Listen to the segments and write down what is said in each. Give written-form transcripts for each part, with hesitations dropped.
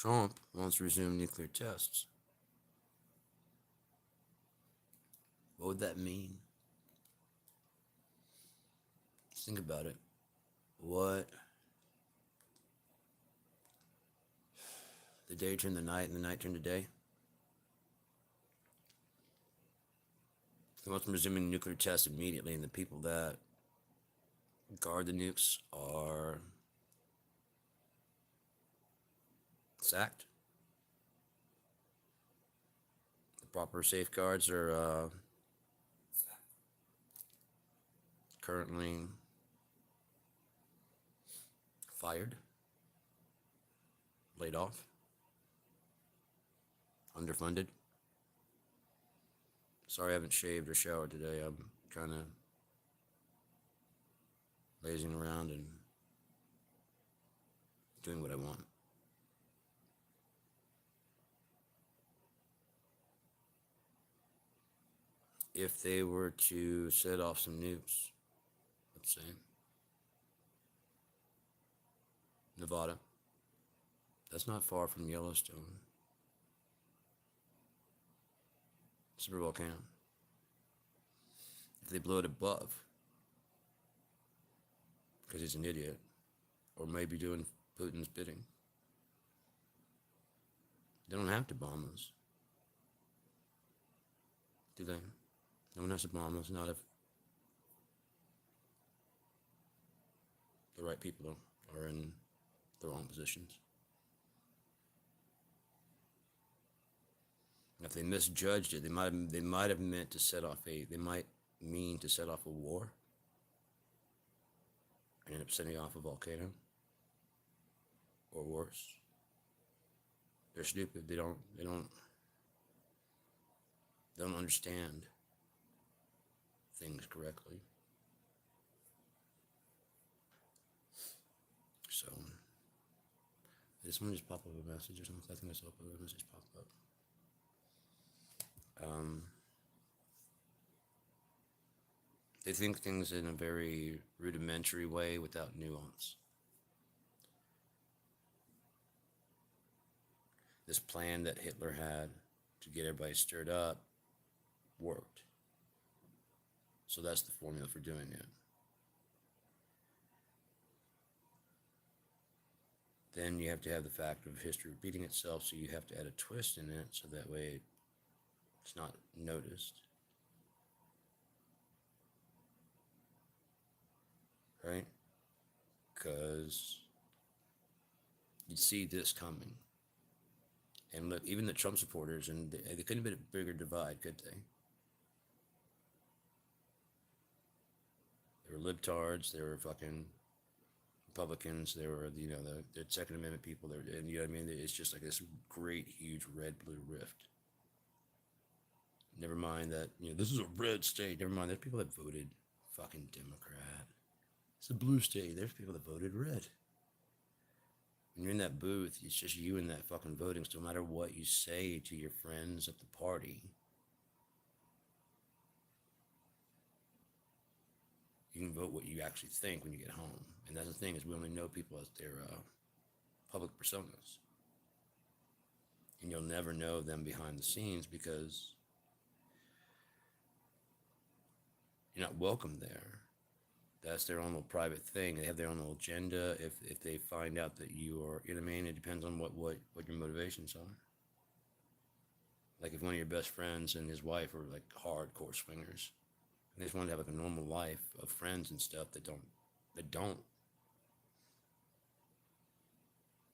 Trump wants to resume nuclear tests. What would that mean? Just think about it. What? The day turned to night and the night turned to day? He wants to resume nuclear tests immediately, and the people that guard the nukes are sacked. The proper safeguards are currently fired, laid off, underfunded. Sorry I haven't shaved or showered today. I'm kind of lazing around and doing what I want. If they were to set off some nukes, let's say, Nevada, that's not far from Yellowstone. Super volcano. If they blow it above, because he's an idiot, or maybe doing Putin's bidding, they don't have to bomb us, do they? No one has to bomb us, not if the right people are in the wrong positions. If they misjudged it, they might have meant to set off a war and end up setting off a volcano, or worse. They're stupid. They don't understand things correctly. So did someone just pop up a message or something? I think I saw a message pop up. They think things in a very rudimentary way without nuance. This plan that Hitler had to get everybody stirred up worked. So that's the formula for doing it. Then you have to have the fact of history repeating itself, so you have to add a twist in it so that way it's not noticed. Right? Because you'd see this coming. And look, even the Trump supporters, and they couldn't have been a bigger divide, could they? They were libtards, they were fucking Republicans, they were, the Second Amendment people, and you know what I mean? It's just like this great, huge red-blue rift. Never mind that, this is a red state. Never mind, there's people that voted fucking Democrat. It's a blue state. There's people that voted red. When you're in that booth, it's just you in that fucking voting. So no matter what you say to your friends at the party, you can vote what you actually think when you get home. And that's the thing, is we only know people as their public personas. And you'll never know them behind the scenes because you're not welcome there. That's their own little private thing. They have their own little agenda. If they find out that you are, you know what I mean? It depends on what your motivations are. Like if one of your best friends and his wife are like hardcore swingers, and they just want to have like a normal life of friends and stuff that don't,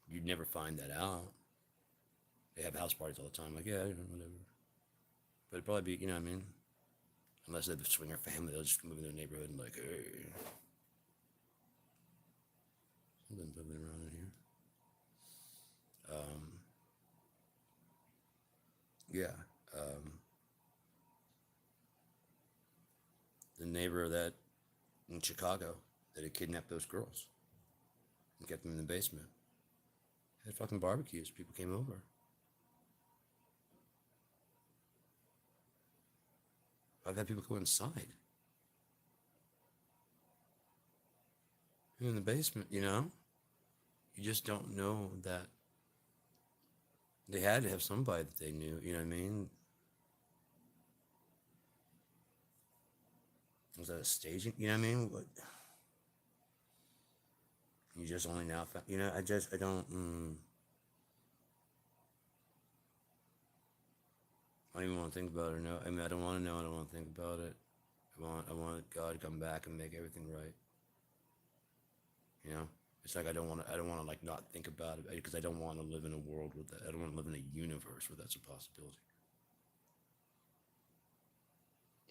you'd never find that out. They have house parties all the time. Like, yeah, whatever. But it'd probably be, you know what I mean? Unless they have a swinger family, they'll just move in their neighborhood and like, hey. Something bubbling around in here. The neighbor that in Chicago that had kidnapped those girls and kept them in the basement had fucking barbecues. People came over. I've had people go inside. In the basement, you just don't know that They had to have somebody that they knew. You know what I mean? Was that a staging? You know what I mean? What, you just only now found. You know, I don't. I don't even want to think about it. Or no, I mean, I don't want to know. I don't want to think about it. I want God to come back and make everything right. You know, it's like I don't want to like not think about it because I don't want to live in a world with that. I don't want to live in a universe where that's a possibility.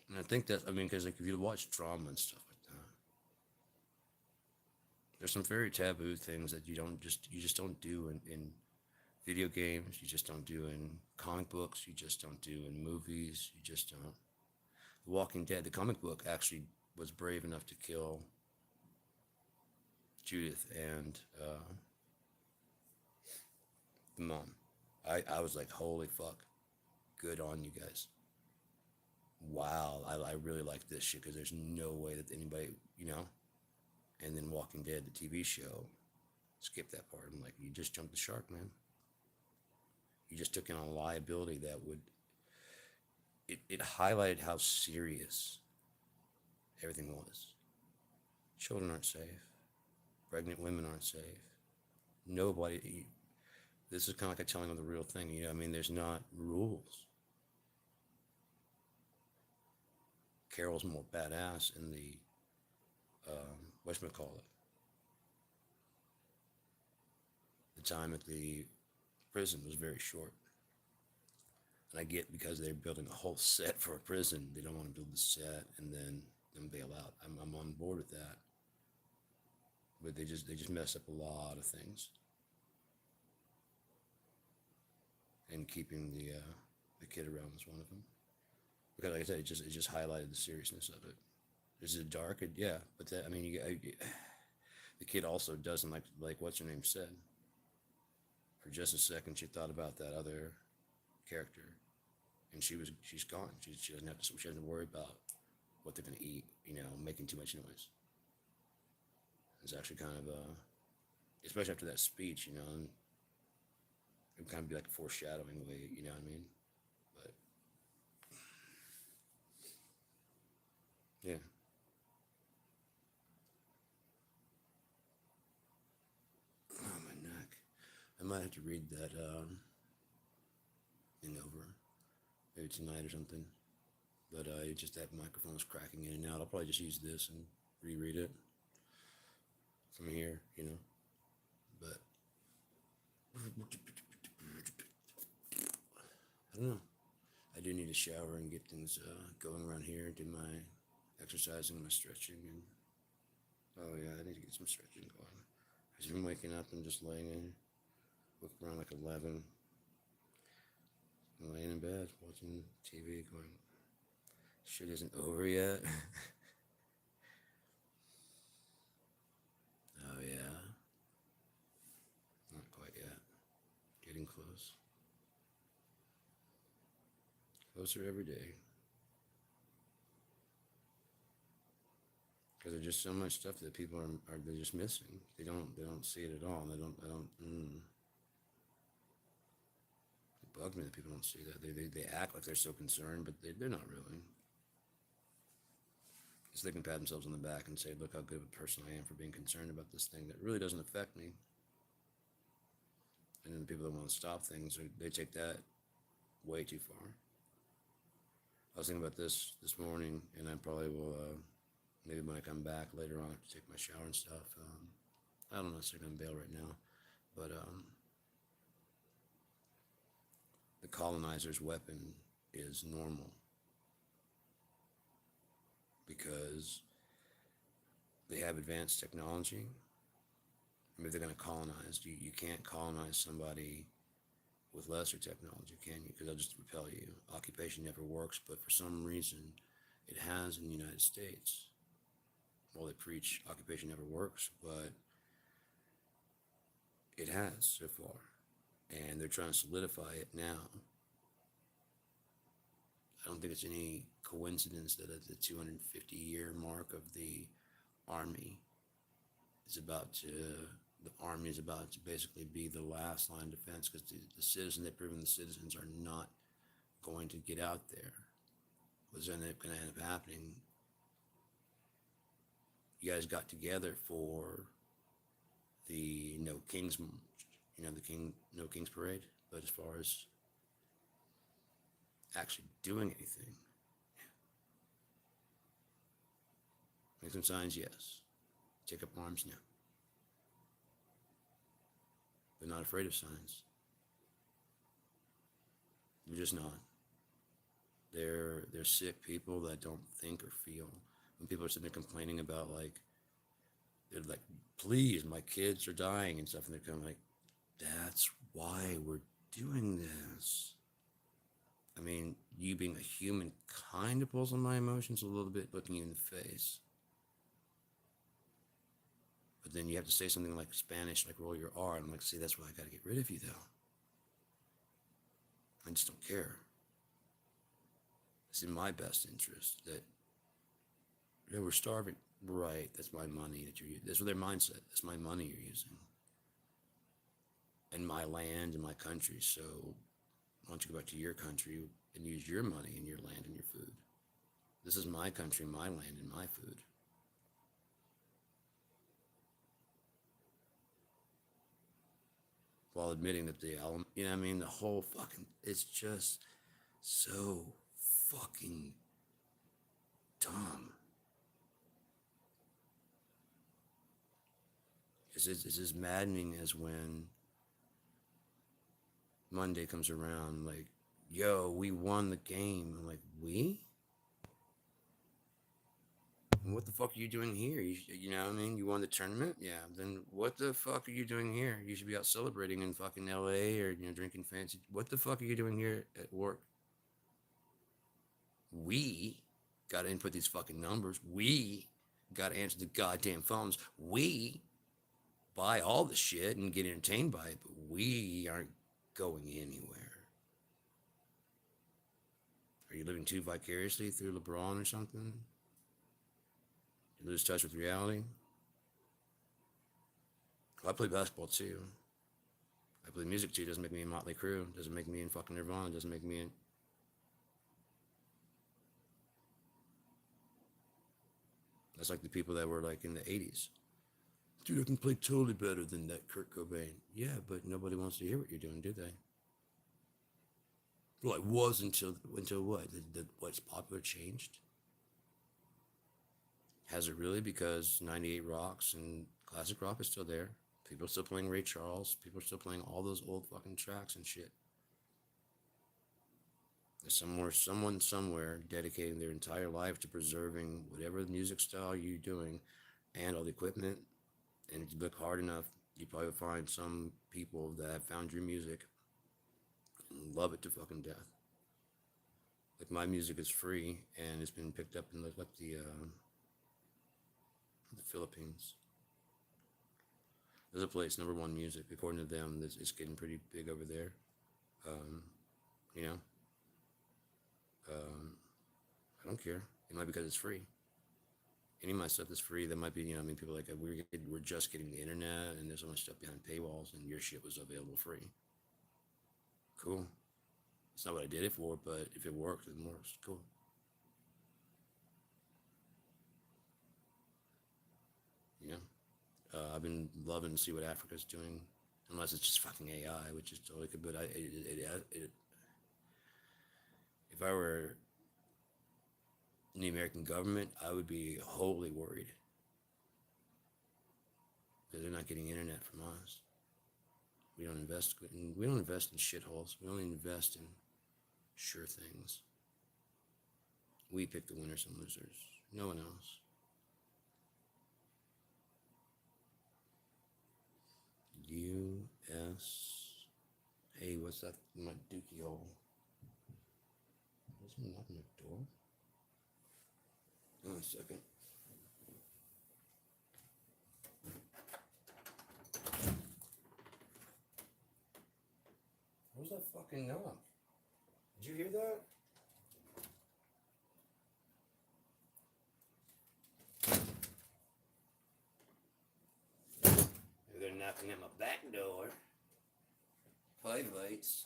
And I think that I mean, because like if you watch drama and stuff like that, there's some very taboo things that you just don't do in video games. You just don't do in comic books. You just don't do in movies. You just don't. The Walking Dead, the comic book, actually was brave enough to kill Judith and the mom. I was like, holy fuck, good on you guys. Wow, I really like this shit because there's no way that anybody, you know. And then Walking Dead, the TV show, skip that part. I'm like, you just jumped the shark, man. You just took in a liability that would. It highlighted how serious everything was. Children aren't safe. Pregnant women aren't safe. Nobody. This is kind of like a telling of the real thing. You know, I mean, there's not rules. Carol's more badass in the whatchamacallit, the time at the prison was very short. And I get because they're building a whole set for a prison, they don't want to build the set and then bail out. I'm on board with that. But they just mess up a lot of things. And keeping the kid around was one of them. Because like I said, it just highlighted the seriousness of it. Is it dark? Yeah, but that, I mean, the kid also doesn't like what's her name said. For just a second, she thought about that other character, and she's gone. She doesn't worry about what they're gonna eat. You know, making too much noise. It's actually kind of especially after that speech. You know, and it would kind of be like a foreshadowing way. You know what I mean? But yeah, oh my neck. I might have to read that thing over maybe tonight or something. But it's just that microphone is cracking in and out. I'll probably just use this and reread it from here, you know. But I don't know. I do need a shower and get things going around here. Do my exercising, my stretching, and oh yeah, I need to get some stretching going. I've been waking up and just laying in, woke around like 11, laying in bed watching TV, going, shit isn't over yet. Oh yeah, not quite yet. Getting close. Closer every day. Because there's just so much stuff that people are they're just missing. They don't see it at all. It bugs me that people don't see that. They act like they're so concerned, but they're not really. So they can pat themselves on the back and say, look how good of a person I am for being concerned about this thing that really doesn't affect me. And then the people that want to stop things, they take that way too far. I was thinking about this morning, and I probably will, maybe when I come back later on, to take my shower and stuff. I don't know if I'm going to bail right now, but the colonizer's weapon is normal because they have advanced technology. Maybe they're going to colonize. You can't colonize somebody with lesser technology, can you? Because they'll just repel you. Occupation never works, but for some reason, it has in the United States. Well, they preach occupation never works, but it has so far. And they're trying to solidify it now. I don't think it's any coincidence that at the 250-year mark of the Army is about to the army is about to basically be the last line of defense, because the citizens, they've proven the citizens are not going to get out there. What's going to end up happening? You guys got together for the No Kings, the No Kings parade, but as far as actually doing anything, make some signs, yes. Take up arms, no. They're not afraid of signs. They're just not. They're sick people that don't think or feel. When people are sitting there complaining about, like, they're like, please, my kids are dying and stuff, and they're kind of like, that's why we're doing this. I mean, you being a human kind of pulls on my emotions a little bit, looking you in the face. But then you have to say something like Spanish, like roll your R, and I'm like, see, that's why I gotta get rid of you, though. I just don't care. It's in my best interest that, we're starving. Right, that's my money that you're using. That's their mindset. That's my money you're using. And my land and my country. So why don't you go back to your country and use your money and your land and your food? This is my country, my land, and my food. While admitting that the element, the whole fucking, it's just so fucking dumb. It's as maddening as when Monday comes around, like, yo, we won the game. I'm like, we? What the fuck are you doing here? You know what I mean? You won the tournament? Yeah. Then what the fuck are you doing here? You should be out celebrating in fucking LA or, drinking fancy. What the fuck are you doing here at work? We got to input these fucking numbers. We got to answer the goddamn phones. We buy all the shit and get entertained by it, but we aren't going anywhere. Are you living too vicariously through LeBron or something? You lose touch with reality? I play basketball too. I play music too. Doesn't make me in Motley Crue. Doesn't make me in fucking Nirvana. Doesn't make me in... That's like the people that were like in the 80s. Dude, I can play totally better than that Kurt Cobain. Yeah, but nobody wants to hear what you're doing, do they? Well, it was until what? What's popular changed? Has it really? Because 98 Rocks and classic rock is still there. People are still playing Ray Charles. People are still playing all those old fucking tracks and shit. There's someone somewhere dedicating their entire life to preserving whatever music style you're doing and all the equipment. And if you look hard enough, you probably find some people that have found your music and love it to fucking death. Like, my music is free and it's been picked up in the Philippines. There's a place, #1 music, according to them, it's getting pretty big over there. I don't care. It might be because it's free. Any of my stuff is free. That might be, people like, we're just getting the internet and there's so much stuff behind paywalls and your shit was available free. Cool. It's not what I did it for, but if it works, it works. Cool. I've been loving to see what Africa's doing, unless it's just fucking AI, which is totally good. But if I were in the American government, I would be wholly worried because they're not getting internet from us. We don't invest in shitholes. We only invest in sure things. We pick the winners and losers. No one else. U.S. Hey, what's that in my dookie hole? Is someone knocking the door? Hold on a second. What was that fucking knock? Did you hear that? They're not knocking at my back door. Playwrights.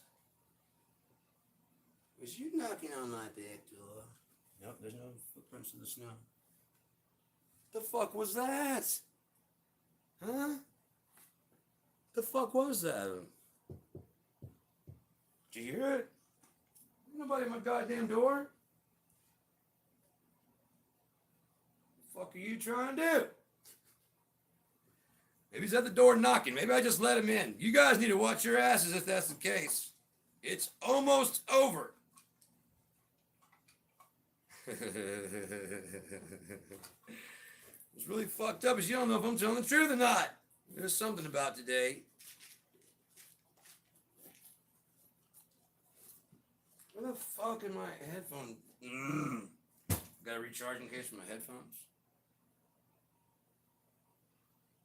Was you knocking on my back door? Nope, there's no footprints in the snow. The fuck was that? Huh? The fuck was that? Did you hear it? Nobody at my goddamn door. The fuck are you trying to do? Maybe he's at the door knocking. Maybe I just let him in. You guys need to watch your asses if that's the case. It's almost over. What's really fucked up is you don't know if I'm telling the truth or not. There's something about today. Where the fuck are my headphones? Got a recharging case for my headphones?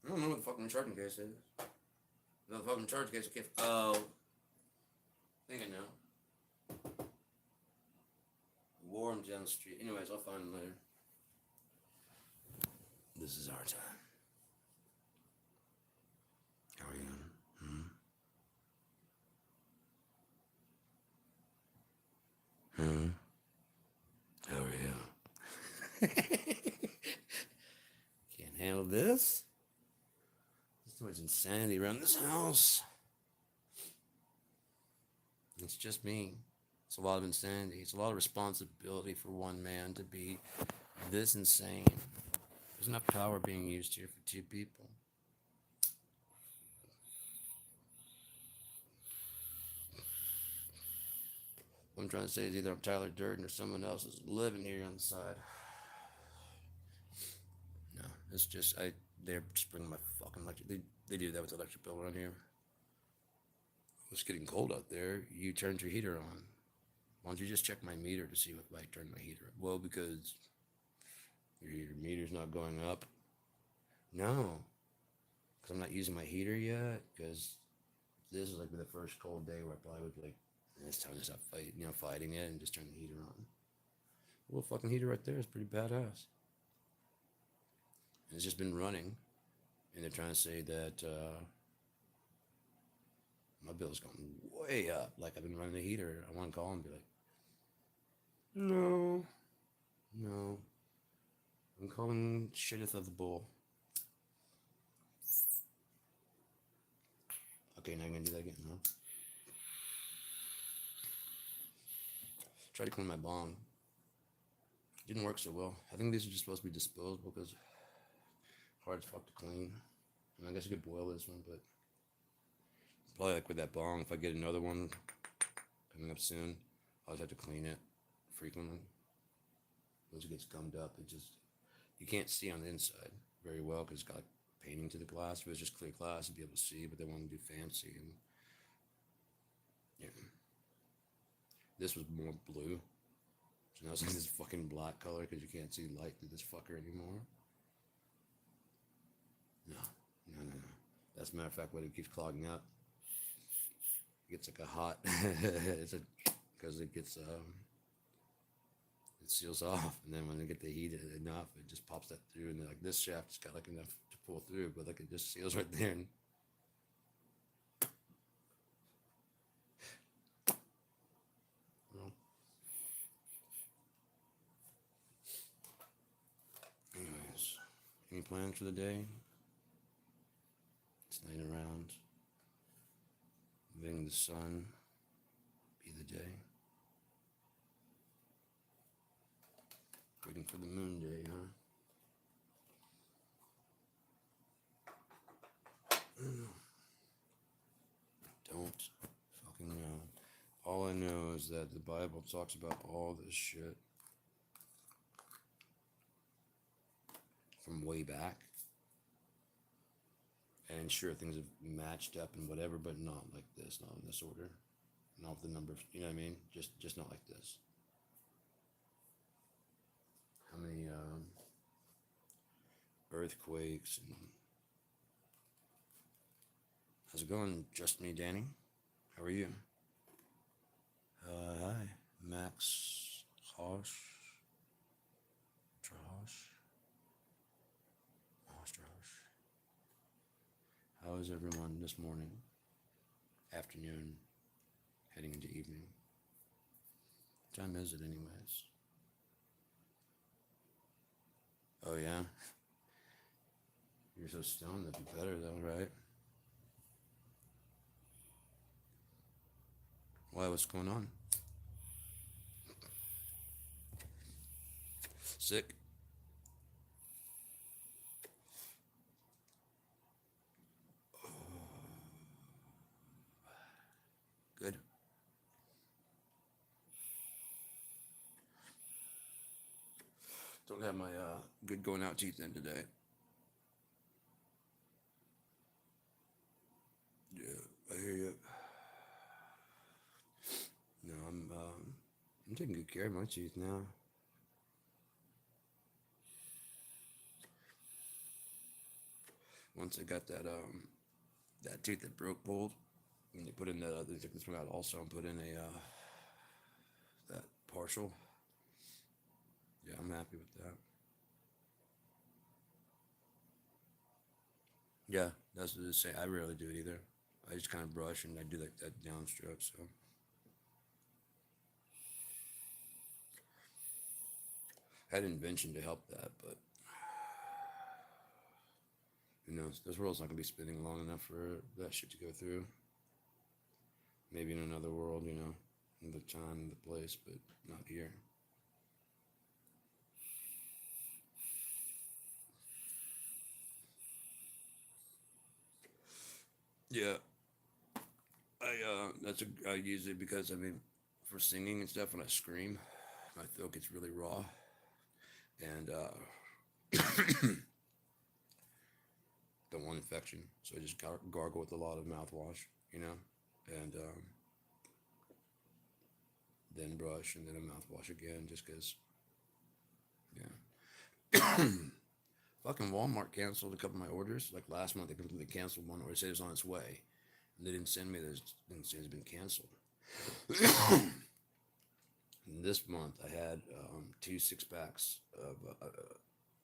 I don't know what the fucking charging case is. No, the fucking charging case I can't. Oh. I think I know. Wore them down the street. Anyways, I'll find them later. This is our time. How are you? How are you? Can't handle this? There's too much insanity around this house. It's just me. It's a lot of insanity. It's a lot of responsibility for one man to be this insane. There's enough power being used here for two people. What I'm trying to say is either I'm Tyler Durden or someone else is living here on the side. No, it's just, they're just bringing my fucking electric. They do that with the electric bill around here. It's getting cold out there. You turned your heater on. Why don't you just check my meter to see if I turned my heater up? Well, because your meter's not going up. No, because I'm not using my heater yet. Because this is like the first cold day where I probably would be like, it's time to stop fighting it and just turn the heater on. Well, fucking heater right there is pretty badass. And it's just been running, and they're trying to say that my bill's going way up. Like I've been running the heater. I want to call and be like, no, I'm calling shitteth of the bull. Okay, now I'm gonna do that again, huh? Try to clean my bong. Didn't work so well. I think these are just supposed to be disposable because hard as fuck to clean. I guess I could boil this one, but probably like with that bong, if I get another one coming up soon, I'll just have to clean it frequently. Once it gets gummed up, you can't see on the inside very well because it's got like painting to the glass. If it was just clear glass, you'd be able to see, but they want to do fancy. And yeah. This was more blue. So now it's like this fucking black color because you can't see light through this fucker anymore. No. That's a matter of fact what it keeps clogging up. It gets like a hot, because it gets, it seals off. And then when they get the heat enough, it just pops that through. And then like this shaft's got like enough to pull through, but like it just seals right there. And anyways, any plans for the day? It's laying around, letting the sun be the day. Waiting for the moon day, huh? Don't fucking know. All I know is that the Bible talks about all this shit from way back. And sure, things have matched up and whatever, but not like this, not in this order. Not with the number of, you know what I mean? Just not like this. How many earthquakes and... How's it going? Just me, Danny? How are you? Hi, Max Hosh. How is everyone this morning, afternoon, heading into evening? What time is it, anyways? Oh, yeah? You're so stoned, that'd be better, though, right? Why, what's going on? Sick? Good. Don't have my good going out teeth in today. Yeah, I hear you. No, I'm taking good care of my teeth now. Once I got that tooth that broke pulled, and they put in that they took this one out also and put in a that partial. Yeah, I'm happy with that. Yeah, that's what they say. I rarely do it either. I just kind of brush and I do like that downstroke. So I had an invention to help that, but who knows? This world's not gonna be spinning long enough for that shit to go through. Maybe in another world, in the time and the place, but not here. Yeah, I use it because for singing and stuff when I scream, my throat gets really raw, and don't want infection, so I just gargle with a lot of mouthwash, and then brush and then a mouthwash again, just because. Yeah. Fucking Walmart canceled a couple of my orders. Like last month, they completely canceled one order. They said it was on its way, and they didn't send me. They didn't say it's been canceled. And this month, I had 2 6 packs of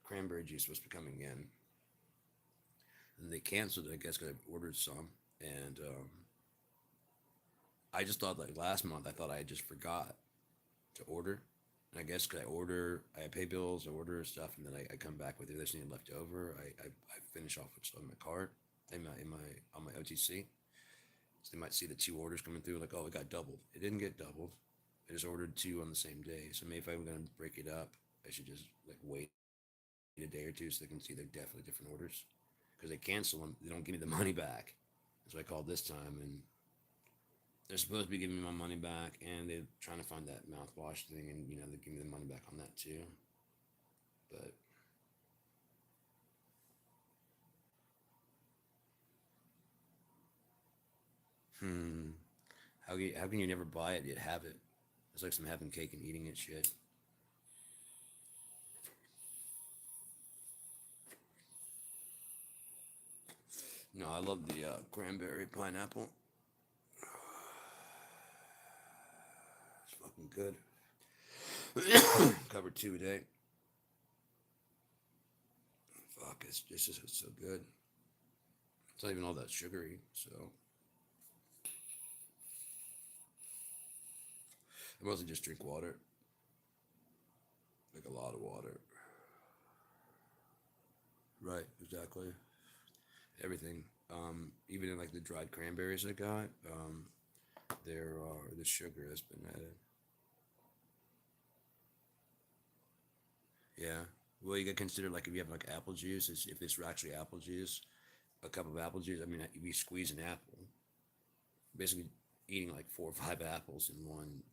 cranberry juice supposed to be coming in, and they canceled it. I guess because I ordered some, and I just thought like last month, I thought I just forgot to order. And I guess because I pay bills, I order stuff, and then I come back with this need left over. I finish off what's on my cart, on my OTC. So they might see the 2 orders coming through, like, oh, it got doubled. It didn't get doubled. I just ordered 2 on the same day. So maybe if I'm gonna break it up, I should just like wait a day or two so they can see they're definitely different orders. Because they cancel them, they don't give me the money back. So I called this time, and they're supposed to be giving me my money back, and they're trying to find that mouthwash thing, and they give me the money back on that too. But hmm, how can you never buy it yet have it? It's like some having cake and eating it shit. No, I love the cranberry pineapple. It's fucking good. Covered 2 a day. Fuck, it's so good. It's not even all that sugary, so I mostly just drink water, like a lot of water. Right, exactly. Everything. Even in like the dried cranberries I got, there are the sugar has been added. Yeah. Well, you got to consider like if you have like apple juice, if it's actually apple juice, a cup of apple juice. I mean, if you squeeze an apple, basically eating like 4 or 5 apples in one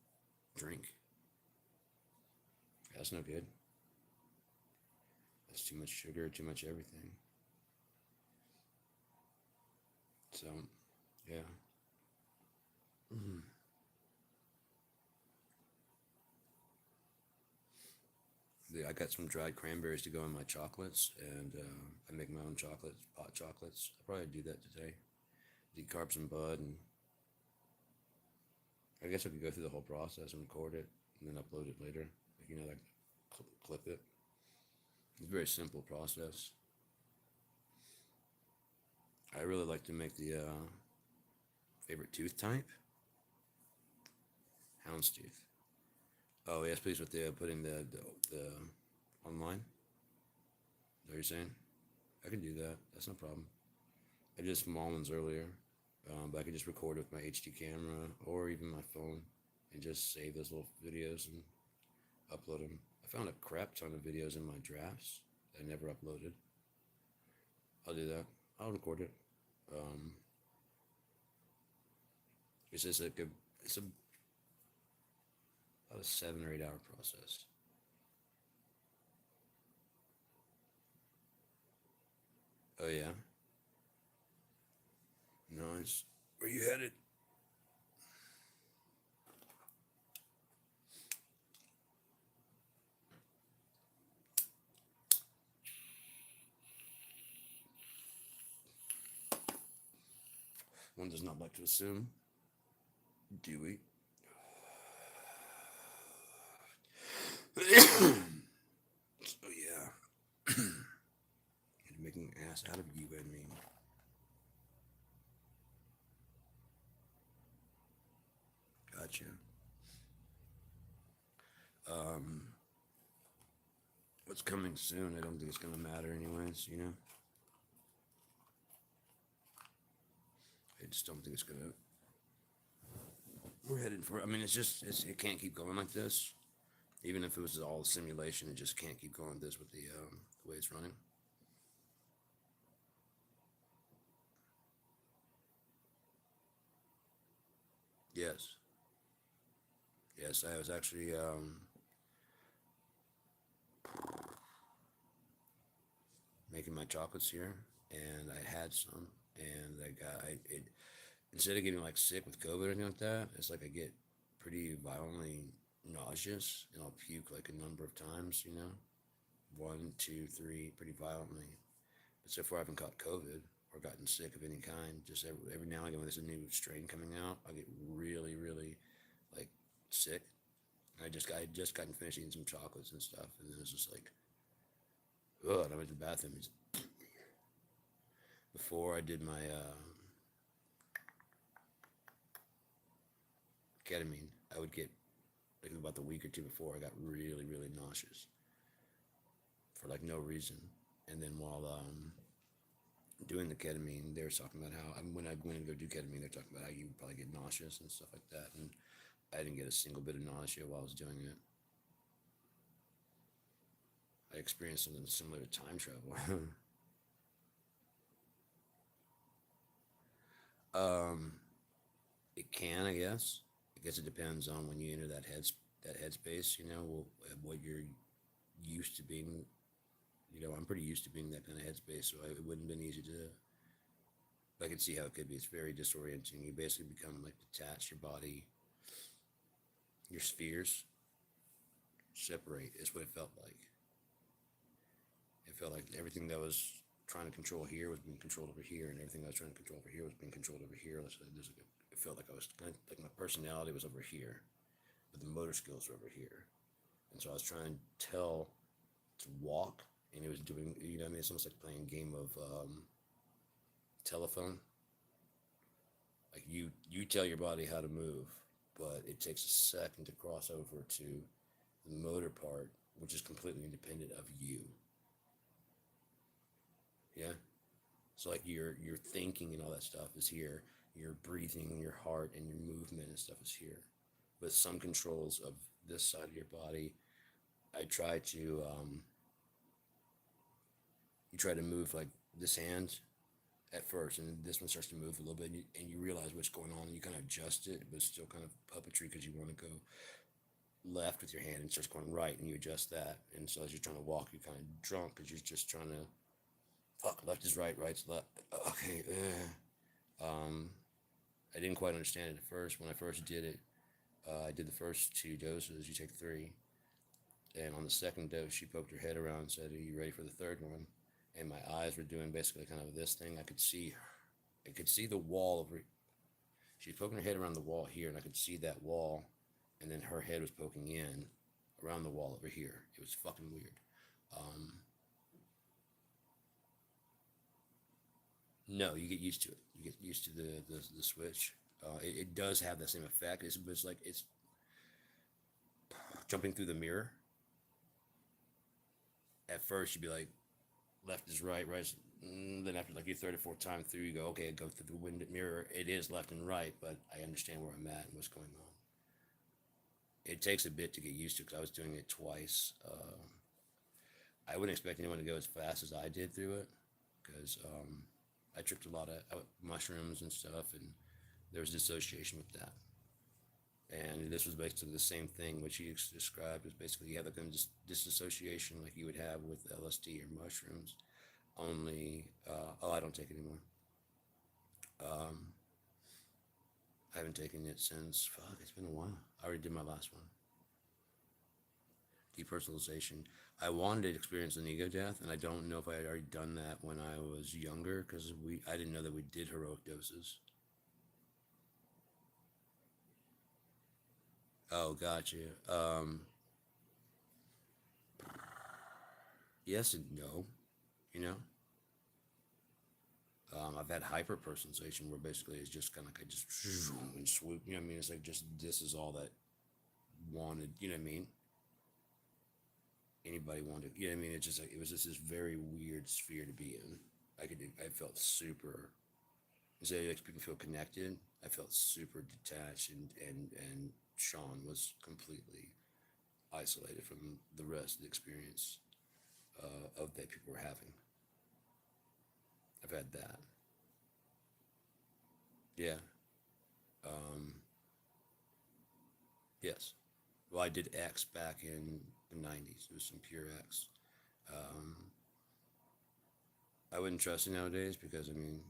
drink. That's no good. That's too much sugar, too much everything. So, yeah. I got some dried cranberries to go in my chocolates, and I make my own chocolates, hot chocolates. I'll probably do that today. Decarb some bud, and I guess I could go through the whole process and record it, and then upload it later. Like clip it. It's a very simple process. I really like to make the favorite tooth type, houndstooth. Oh yes, please with the putting the online. Is that what you're saying? I can do that. That's no problem. I did small ones earlier, but I could just record with my HD camera or even my phone and just save those little videos and upload them. I found a crap ton of videos in my drafts that I never uploaded. I'll do that. I'll record it. Um, it's just like it's about a 7 or 8 hour process. Oh yeah, nice. Where you headed? One does not like to assume, do we? Oh yeah, you're making an ass out of you and me. Gotcha. Um, what's coming soon? I don't think it's gonna matter anyways. You know, I just don't think it's gonna. We're headed for. I mean, it can't keep going like this. Even if it was all a simulation, it just can't keep going this with the way it's running. Yes, yes. I was actually making my chocolates here, and I had some, and it instead of getting like sick with COVID or anything like that, it's like I get pretty violently nauseous, and I'll puke like a number of times. You know, one, two, three, pretty violently. But so far, I haven't caught COVID or gotten sick of any kind. Just every now and again, when there's a new strain coming out, I get really, really like sick. I just gotten finished eating some chocolates and stuff, and then it's just like, ugh. And I went to the bathroom. Before I did my ketamine, I would get like about the week or two before I got really, really nauseous for like no reason. And then while doing the ketamine, they were talking about how when I went to go do ketamine, they're talking about how you would probably get nauseous and stuff like that. And I didn't get a single bit of nausea while I was doing it. I experienced something similar to time travel. um, it can, I guess. I guess it depends on when you enter that headspace. You know, what you're used to being. You know, I'm pretty used to being that kind of headspace, so it wouldn't have been easy to. I could see how it could be. It's very disorienting. You basically become like detached. Your body, your spheres separate. Is what it felt like. It felt like everything that was trying to control here was being controlled over here, and everything I was trying to control over here was being controlled over here. It felt like I was kind of, like my personality was over here, but the motor skills were over here. And so I was trying to tell to walk, and it was doing, you know what I mean? It's almost like playing a game of telephone. Like you tell your body how to move, but it takes a second to cross over to the motor part, which is completely independent of you. Yeah. So like your thinking and all that stuff is here. Your breathing, your heart, and your movement and stuff is here. With some controls of this side of your body, I try to you try to move like this hand at first, and this one starts to move a little bit, and you realize what's going on, and you kind of adjust it, but it's still kind of puppetry because you want to go left with your hand and it starts going right, and you adjust that, and so as you're trying to walk, you're kind of drunk because you're just trying to fuck left is right, right's left. Okay, I didn't quite understand it at first. When I first did it, I did the first two doses. You take three, and on the second dose, she poked her head around and said, "Are you ready for the third one?" And my eyes were doing basically kind of this thing. I could see the wall over. She was poking her head around the wall here, and I could see that wall, and then her head was poking in around the wall over here. It was fucking weird. Um, No, you get used to it. You get used to the switch. It does have the same effect. It's like it's jumping through the mirror. At first, you'd be like, left is right, right is, then after like your third or fourth time through, you go, okay, I go through the window mirror. It is left and right, but I understand where I'm at and what's going on. It takes a bit to get used to because I was doing it twice. I wouldn't expect anyone to go as fast as I did through it because I tripped a lot of mushrooms and stuff, and there was dissociation with that. And this was basically the same thing, which he described as basically you have like a disassociation like you would have with LSD or mushrooms. Only, I don't take it anymore. Um, I haven't taken it since, fuck, it's been a while. I already did my last one. Depersonalization. I wanted to experience an ego death, and I don't know if I had already done that when I was younger because I didn't know that we did heroic doses. Oh, gotcha. Yes and no. You know, I've had hyper personalization where basically it's just kind of like I just and swoop. You know what I mean? It's like just this is all that wanted. You know what I mean? Anybody wanted. You know what I mean? It's just like it was just this very weird sphere to be in. I felt super. So it makes people feel connected. I felt super detached, and Sean was completely isolated from the rest of the experience of that people were having. I've had that. Yeah. Um, yes. Well, I did X back in the '90s. It was some pure X. Um, I wouldn't trust it nowadays because I mean,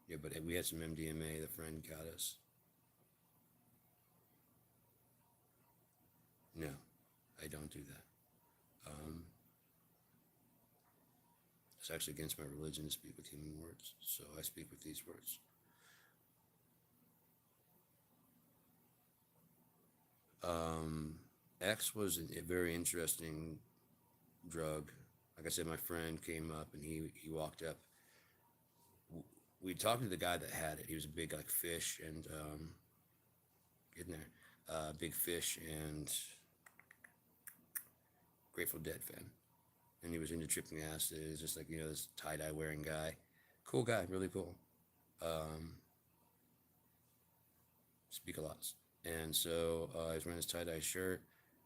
yeah, but we had some MDMA. The friend got us. No, I don't do that. It's actually against my religion to speak with human words, so I speak with these words. Um, X was a very interesting drug. Like I said, my friend came up and he walked up. We talked to the guy that had it. He was a big like fish and getting there, big fish and Grateful Dead fan, and he was into tripping acid. It's just like this tie dye wearing guy, cool guy, really cool. Um, Speak a lot. And so I was wearing his tie dye shirt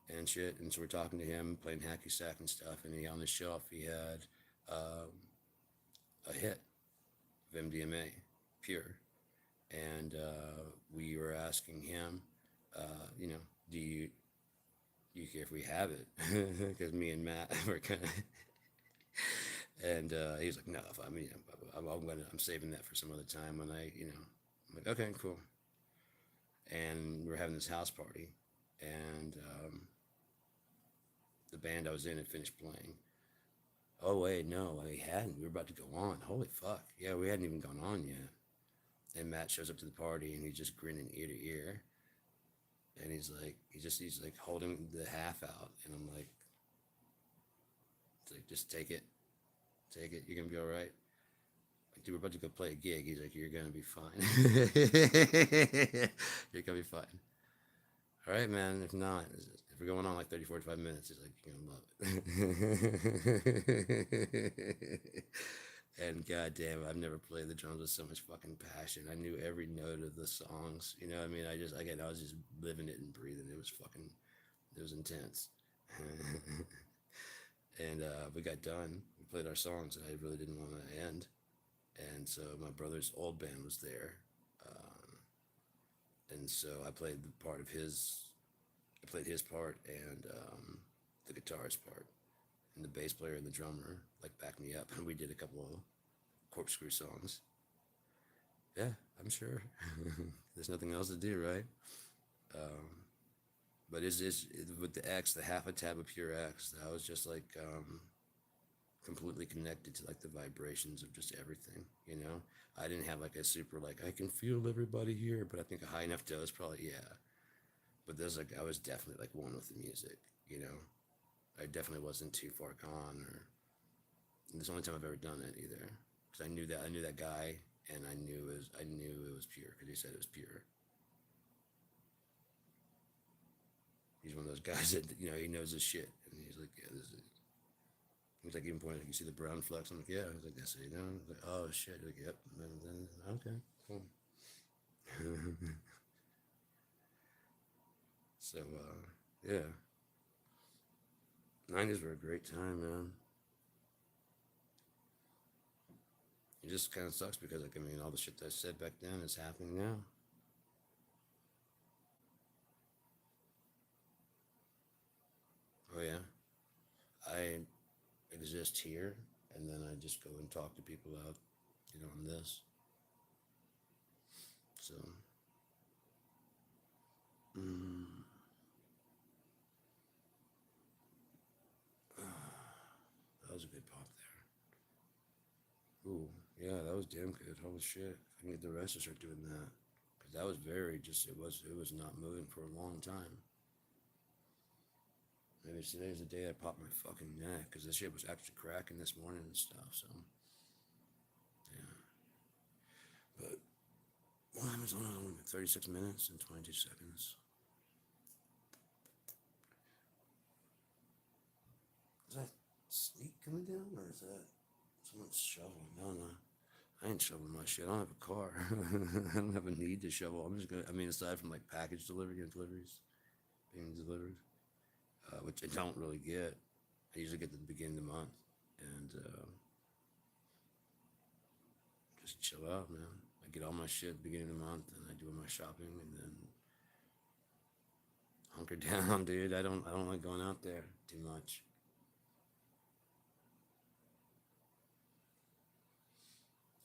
and shit. And so we're talking to him, playing hacky sack and stuff. And on the shelf, he had um, a hit of MDMA, pure. And we were asking him, you know, do you care if we have it? Because me and Matt were kind of. And he's like, no, if I mean, I'm saving that for some other time when I'm like, okay, cool. And we were having this house party, and the band I was in had finished playing. Oh wait, no, we hadn't. We were about to go on. Holy fuck, yeah, we hadn't even gone on yet. And Matt shows up to the party, and he's just grinning ear to ear, and he's like holding the half out, and I'm like, it's like just take it, you're gonna be all right. Like, dude, we're about to go play a gig. He's like, you're gonna be fine. You're gonna be fine. All right, man. If not, if we're going on like 30, 45 minutes, he's like, you're gonna love it. And goddamn, I've never played the drums with so much fucking passion. I knew every note of the songs. You know what I mean? I was just living it and breathing. It was intense. And we got done. We played our songs, and I really didn't want to end. And so my brother's old band was there, and so I played the part of his. I played his part and the guitarist part, and the bass player and the drummer like backed me up, and we did a couple of corkscrew songs. Yeah, I'm sure. There's nothing else to do, right? Um, but is with the X, the half a tab of pure X, I was just like completely connected to like the vibrations of just everything. I didn't have like a super like I can feel everybody here, but I think a high enough dose probably yeah. But there's like I was definitely like one with the music. You know, I definitely wasn't too far gone, or it's the only time I've ever done it either. because I knew that guy, and I knew it was pure because he said it was pure. He's one of those guys that he knows his shit, and he's like, yeah, this is. He's like, even pointing, like, you see the brown flecks. I'm like, yeah. He's like, that's it. He's like, oh shit. He's like, yep. And then, okay, cool. So, yeah, '90s were a great time, man. It just kind of sucks because, like, I mean, all the shit that I said back then is happening now. Oh yeah, I exist here, and then I just go and talk to people out, on this. So, mm, that was a good pop there. Ooh, yeah, that was damn good. Holy shit! I can get the rest to start doing that because that was very just. It was not moving for a long time. Maybe today's the day I popped my fucking neck because this shit was actually cracking this morning and stuff. So, yeah. But well, I was on 36 minutes and 22 seconds. Is that sleet coming down or is that someone's shoveling? No, no. I ain't shoveling my shit. I don't have a car. I don't have a need to shovel. I'm just gonna. I mean, aside from like package delivery and deliveries being delivered, which I don't really get. I usually get at the beginning of the month and just chill out, man. I get all my shit at the beginning of the month and I do my shopping and then hunker down, dude. I don't like going out there too much.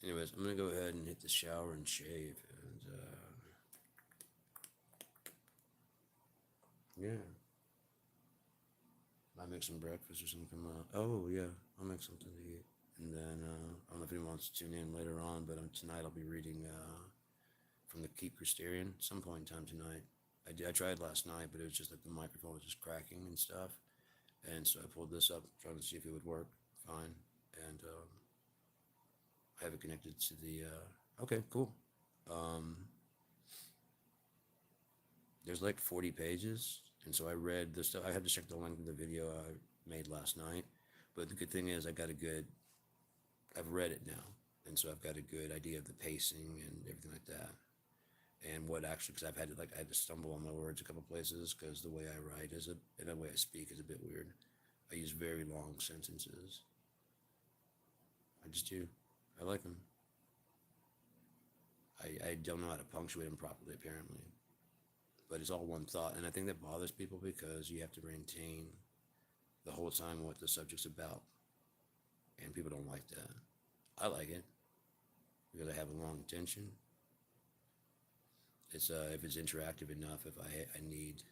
Anyways, I'm gonna go ahead and hit the shower and shave and yeah. Might make some breakfast or something. Oh yeah, I'll make something to eat. And then I don't know if anyone wants to tune in later on, but tonight I'll be reading from the CheapGearGuy some point in time tonight. I tried last night, but it was just like the microphone was just cracking and stuff. And so I pulled this up, trying to see if it would work fine. And I have it connected to the. Okay, cool. Um, there's like 40 pages, and so I read the stuff. I had to check the length of the video I made last night, but the good thing is I got a good. I've read it now, and so I've got a good idea of the pacing and everything like that, and what actually because I had to stumble on my words a couple places because the way I write and the way I speak is a bit weird. I use very long sentences. I just do. I like them. I don't know how to punctuate them properly apparently, but it's all one thought, and I think that bothers people because you have to maintain the whole time what the subject's about, and people don't like that. I like it because I have a long attention. It's if it's interactive enough, if I need,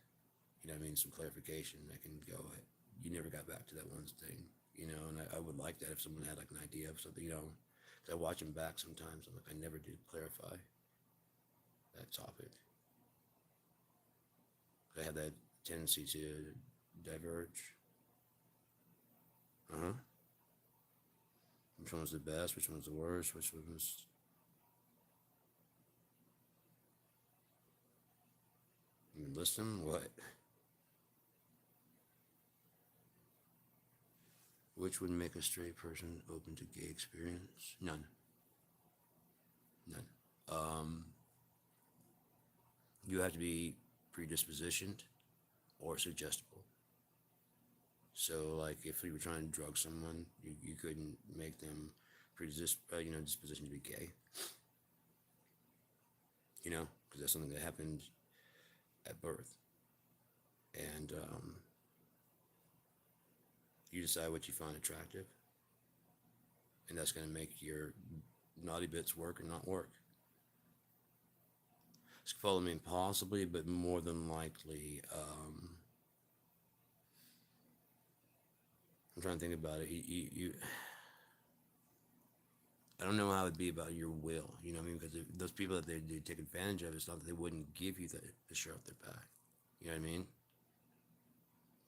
some clarification, I can go. You never got back to that one thing, and I would like that if someone had like an idea of something, because I watch them back sometimes. I'm like, I never did clarify that topic. I have that tendency to diverge. Uh huh. Which one was the best? Which one was the worst? Which one was? You list them? What? Which would make a straight person open to gay experience? None. None. Um, you have to be predispositioned or suggestible. So, like, if you were trying to drug someone, you couldn't make them dispositioned to be gay. Because that's something that happened at birth, and you decide what you find attractive, and that's going to make your naughty bits work or not work. Scopolamine possibly, but more than likely, I'm trying to think about it. I don't know how it would be about your will. You know what I mean? Because those people that they do take advantage of, it's not that they wouldn't give you the shirt off their back. You know what I mean?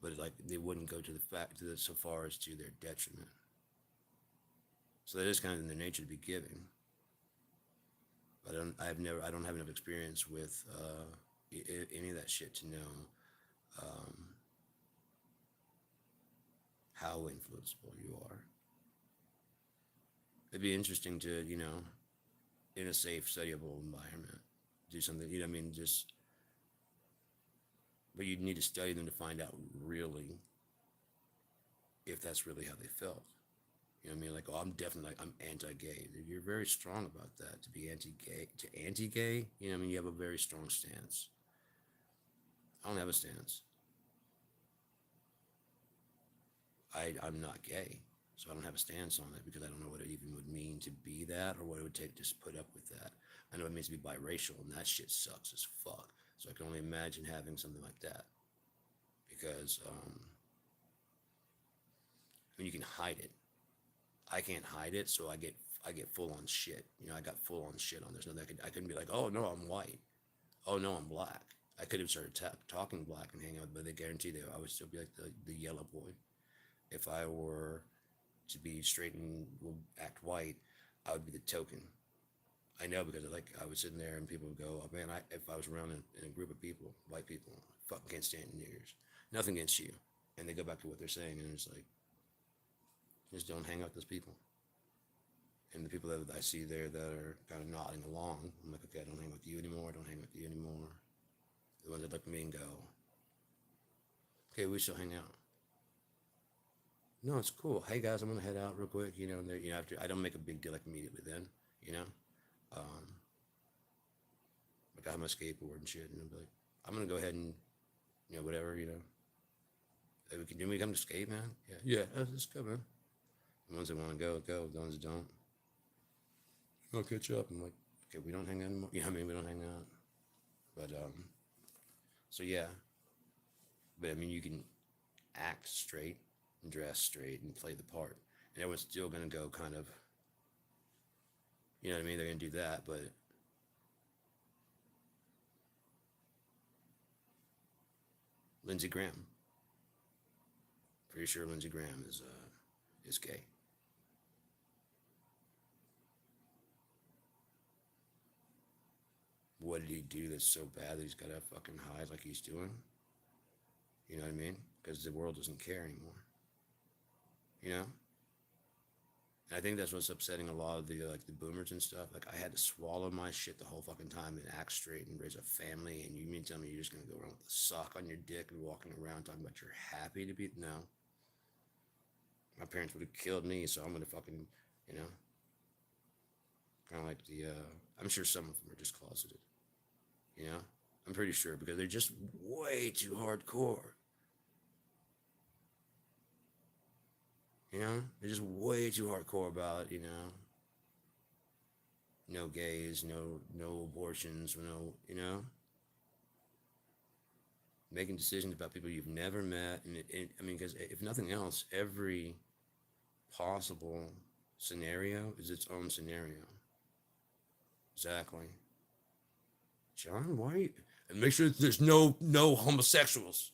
But like they wouldn't go to the fact to the, so far as to their detriment. So that is kind of in their nature to be giving. But I don't have enough experience with any of that shit to know um, how influenceable you are. It'd be interesting to, in a safe, studyable environment, do something, I mean, just, but you'd need to study them to find out really if that's really how they felt. You know what I mean? Like, oh, I'm definitely like, I'm anti-gay. You're very strong about that. To be anti-gay, I mean, you have a very strong stance. I don't have a stance. I'm not gay, so I don't have a stance on it because I don't know what it even would mean to be that or what it would take to just put up with that. I know it means to be biracial, and that shit sucks as fuck. So I can only imagine having something like that because, I mean, you can hide it. I can't hide it, so I get full on shit. I got full on shit on. There's nothing I couldn't be like, oh no, I'm white. Oh no, I'm black. I could have started talking black and hang out, but they guarantee that I would still be like the yellow boy. If I were to be straight and act white, I would be the token. I know because like I was sitting there and people would go, oh man, if I was around in a group of people, white people, I fucking can't stand niggers. Nothing against you. And they go back to what they're saying and it's like, just don't hang out with those people. And the people that I see there that are kind of nodding along, I'm like, okay, I don't hang with you anymore. I don't hang with you anymore. The ones that look at me and go, okay, we still hang out. No, it's cool. Hey guys, I'm gonna head out real quick. After I don't make a big deal like immediately then. You know, um, like I have my skateboard and shit, and I'm like, I'm gonna go ahead and whatever. Hey, we come to skate, man. Yeah, yeah, let's go, man. The ones that want to go, go. The ones that don't, I'll catch up. I'm like, okay, we don't hang out anymore. Yeah, I mean, we don't hang out. But so yeah. But I mean, you can act straight and dress straight and play the part, and everyone's still gonna go kind of, you know what I mean? They're gonna do that, but Lindsey Graham, pretty sure Lindsey Graham is gay. What did he do that's so bad that he's got to fucking hide like he's doing? You know what I mean? Because the world doesn't care anymore. You know? And I think that's what's upsetting a lot of the like the boomers and stuff. Like I had to swallow my shit the whole fucking time and act straight and raise a family. And you mean tell me you're just gonna go around with a sock on your dick and walking around talking about you're happy to be? No, my parents would have killed me, so I'm gonna fucking, you know, kind of like the. I'm sure some of them are just closeted. You know, I'm pretty sure because they're just way too hardcore. You know, they're just way too hardcore about it. No gays, no abortions, no, making decisions about people you've never met, and I mean, because if nothing else, every possible scenario is its own scenario. Exactly, John. Why? Are you, and make sure that there's no homosexuals.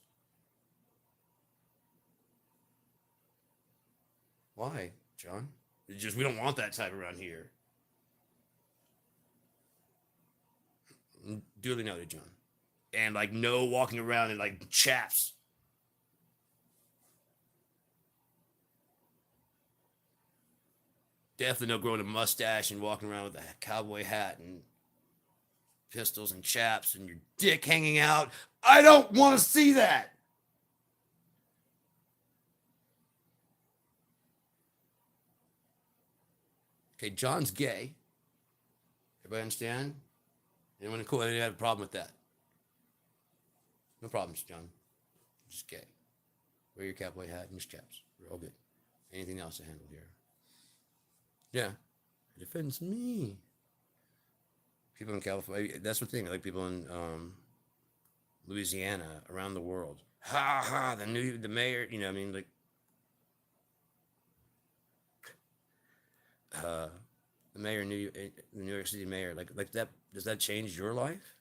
Why, John? It's just we don't want that type around here. Duly noted, John. And like no walking around in like chaps. Definitely no growing a mustache and walking around with a cowboy hat and pistols and chaps and your dick hanging out. I don't want to see that. Okay, John's gay. Everybody understand? Anyone cool? Anyone have a problem with that? No problems, John. Just gay. Wear your cowboy hat and your chaps. We're all good. Anything else to handle here? Yeah. It offends me. People in California, that's the thing. Like people in Louisiana, around the world. Ha ha! The mayor. I mean, like uh, the mayor, the New York City mayor. Like that. Does that change your life?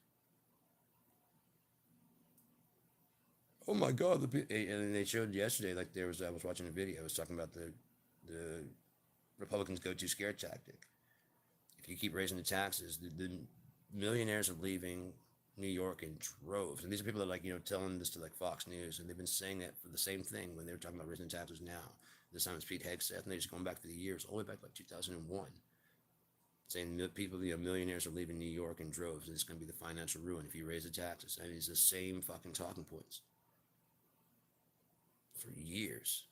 Oh my God! And they showed yesterday. Like I was watching a video. It was talking about the Republicans' go-to scare tactic. If you keep raising the taxes, the millionaires are leaving New York in droves. And these are people that are like, telling this to like Fox News, and they've been saying that for the same thing when they were talking about raising taxes now. This time it's Pete Hegseth, and they're just going back to the years, all the way back to like 2001, saying that people, millionaires are leaving New York in droves, and it's going to be the financial ruin if you raise the taxes. And it's the same fucking talking points for years.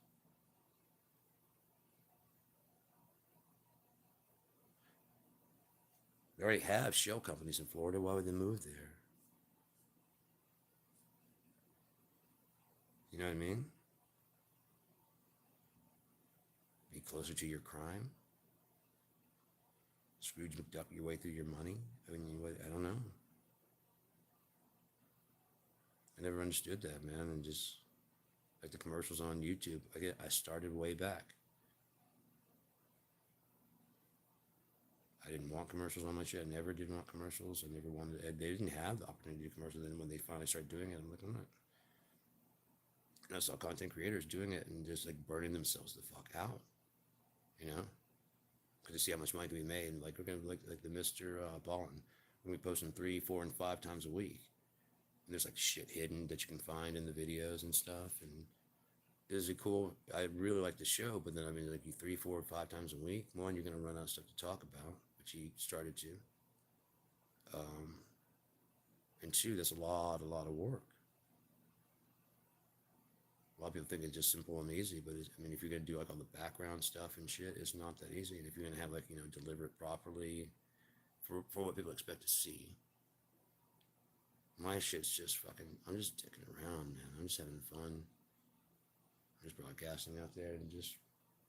They already have shell companies in Florida. Why would they move there? You know what I mean? Be closer to your crime. Scrooge McDuck your way through your money. I mean, I don't know. I never understood that, man. And just like the commercials on YouTube, I started way back. I didn't want commercials on my shit. I never did want commercials. I never wanted. They didn't have the opportunity to do commercials. Then when they finally started doing it, I'm like, I'm not. And I saw content creators doing it and just like burning themselves the fuck out. You know, to see how much money can be made. And like we're gonna like the Mr. Ballin. We're gonna be posting 3, 4, and 5 times a week. And there's like shit hidden that you can find in the videos and stuff. And is it cool? I really like the show, but then I mean, like you 3, 4, 5 times a week. One, you're gonna run out of stuff to talk about, which he started to. Um, and two, that's a lot of work. A lot of people think it's just simple and easy, but I mean, if you're gonna do like all the background stuff and shit, it's not that easy. And if you're gonna have like deliver it properly for what people expect to see, my shit's just fucking. I'm just dicking around, man. I'm just having fun. I'm just broadcasting out there and just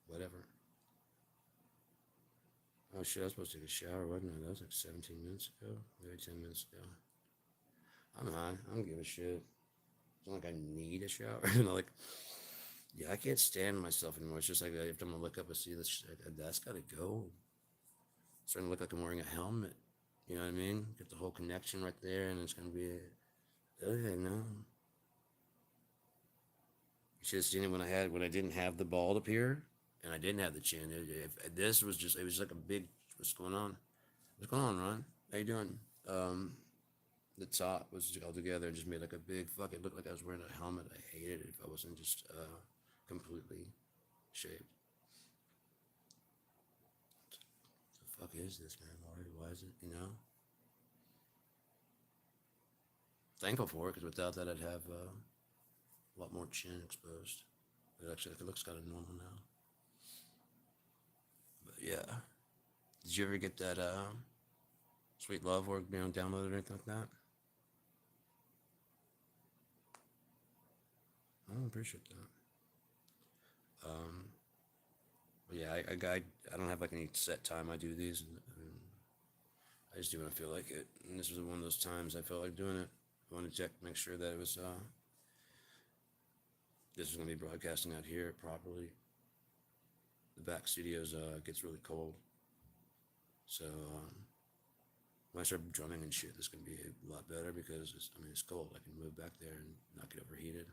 whatever. Oh shit, I was supposed to take a shower, wasn't I? That was like 17 minutes ago, maybe 10 minutes ago. I'm high. I don't give a shit. It's not like I need a shower. Like, yeah, I can't stand myself anymore. It's just like every time I look up and see this, that's gotta go. It's starting to look like I'm wearing a helmet. You know what I mean? Get the whole connection right there, and it's gonna be. Okay, no. You should have seen it when I didn't have the bald up here, and I didn't have the chin. This was just, it was like a big. What's going on? What's going on, Ron? How you doing? The top was all together and just made like a big fuck. It looked like I was wearing a helmet. I hated it if I wasn't just completely shaved. What the fuck is this, man? Why is it? Thankful for it, because without that, I'd have a lot more chin exposed. But actually, it looks kind of normal now. But yeah, did you ever get that Sweet Love work downloaded or anything like that? I appreciate that. But yeah, I don't have like any set time I do these. I just do when I feel like it. And this was one of those times I felt like doing it. I wanted to check, make sure that it was this was gonna be broadcasting out here properly. The back studios gets really cold, so when I start drumming and shit, this is gonna be a lot better because it's cold. I can move back there and not get overheated.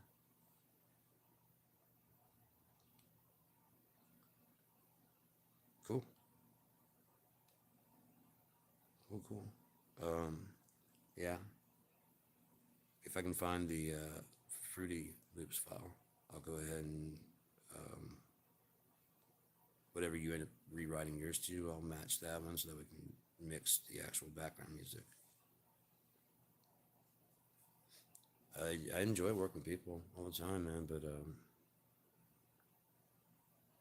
Cool. Cool. Yeah. If I can find the Fruity Loops file, I'll go ahead and um, whatever you end up rewriting yours to, I'll match that one so that we can mix the actual background music. I enjoy working with people all the time, man, but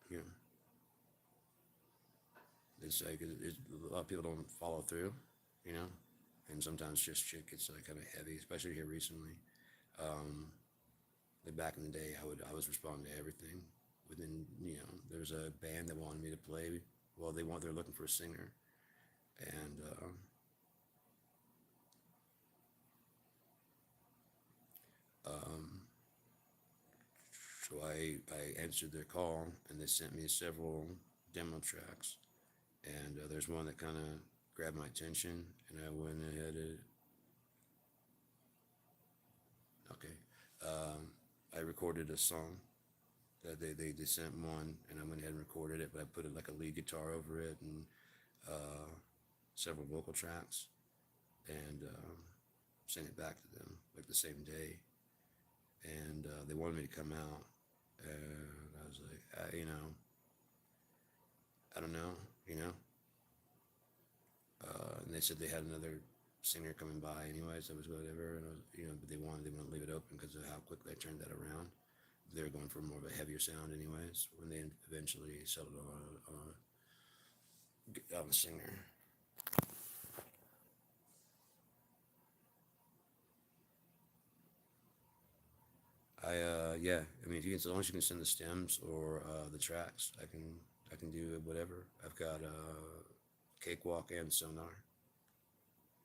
you know, it's like a lot of people don't follow through, you know, and sometimes just shit gets like kind of heavy, especially here recently. Um, like back in the day, I was responding to everything. Within there was a band that wanted me to play. Well, they're looking for a singer, and um, so I answered their call, and they sent me several demo tracks, and there's one that kind of grabbed my attention, and I went ahead and okay, I recorded a song, They sent one, and I went ahead and recorded it, but I put it like a lead guitar over it and uh, several vocal tracks, and sent it back to them like the same day. And they wanted me to come out, and I was like, I don't know, you know. And they said they had another singer coming by, anyways. That was whatever, and I was, but they wanted to leave it open because of how quickly I turned that around. They were going for more of a heavier sound, anyways. When they eventually settled on a singer. Yeah. I mean, if you can, as long as you can send the stems or the tracks, I can do whatever. I've got cakewalk and sonar.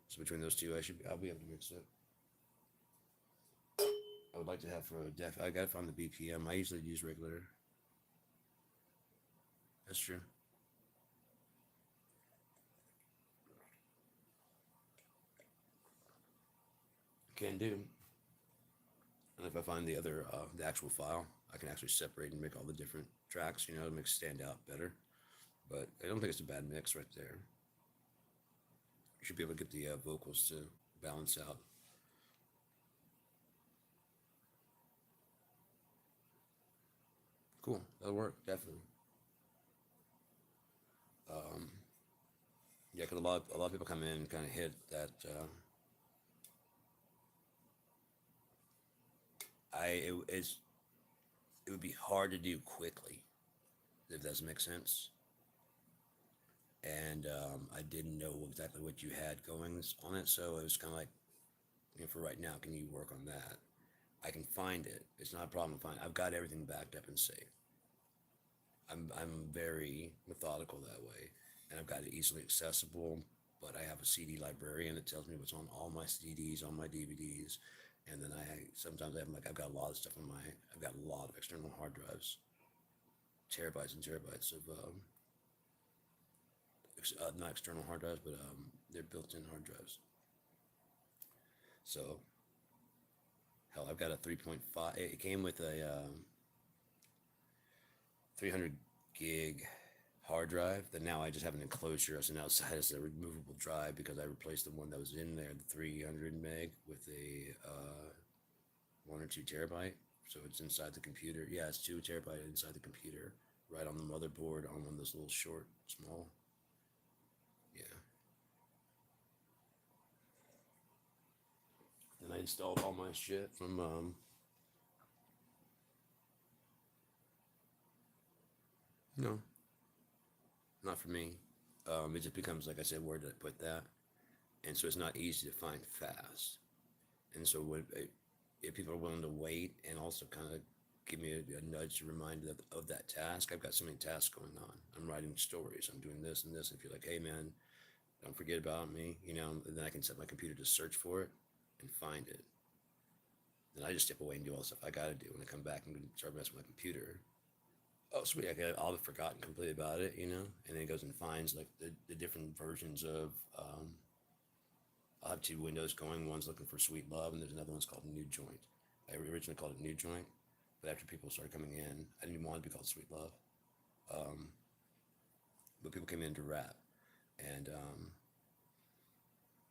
So between those two, I'll be able to mix it. I would like to have for a def. I got to find the BPM. I usually use regular. That's true. Can do. And if I find the actual file, I can actually separate and make all the different tracks. To make it stand out better. But I don't think it's a bad mix right there. You should be able to get the vocals to balance out. Cool. That'll work definitely. Um, yeah, because a lot of people come in and kind of hit that. It would be hard to do quickly if that doesn't make sense. And I didn't know exactly what you had going on it, so it was kind of like, for right now, can you work on that? I can find it. It's not a problem to find. I've got everything backed up and saved. I'm very methodical that way, and I've got it easily accessible. But I have a CD librarian that tells me what's on all my CDs, on my DVDs, and then I've got a lot of stuff on my. I've got a lot of external hard drives, terabytes and terabytes of not external hard drives, but they're built-in hard drives. So hell, I've got a 3.5. It came with a 300 gig hard drive that now I just have an enclosure as an outside as a removable drive because I replaced the one that was in there, the 300 meg, with a 1 or 2 terabyte. So it's inside the computer. Yeah, it's 2 terabyte inside the computer, right on the motherboard on one of those little short, small. Yeah. And I installed all my shit from no, not for me. It just becomes, like I said, where did I put that? And so it's not easy to find fast. And so if people are willing to wait and also kind of give me a nudge to remind of that task, I've got so many tasks going on. I'm writing stories. I'm doing this and this. If you're like, hey man, don't forget about me, and then I can set my computer to search for it and find it. Then I just step away and do all the stuff I got to do. When I come back, I'm going to start messing with my computer. Oh, sweet, I'll have forgotten completely about it. And then it goes and finds like the different versions of. I'll have 2 windows going. One's looking for Sweet Love, and there's another one's called New Joint. I originally called it New Joint, but after people started coming in, I didn't even want it to be called Sweet Love. Um, but people came in to rap, and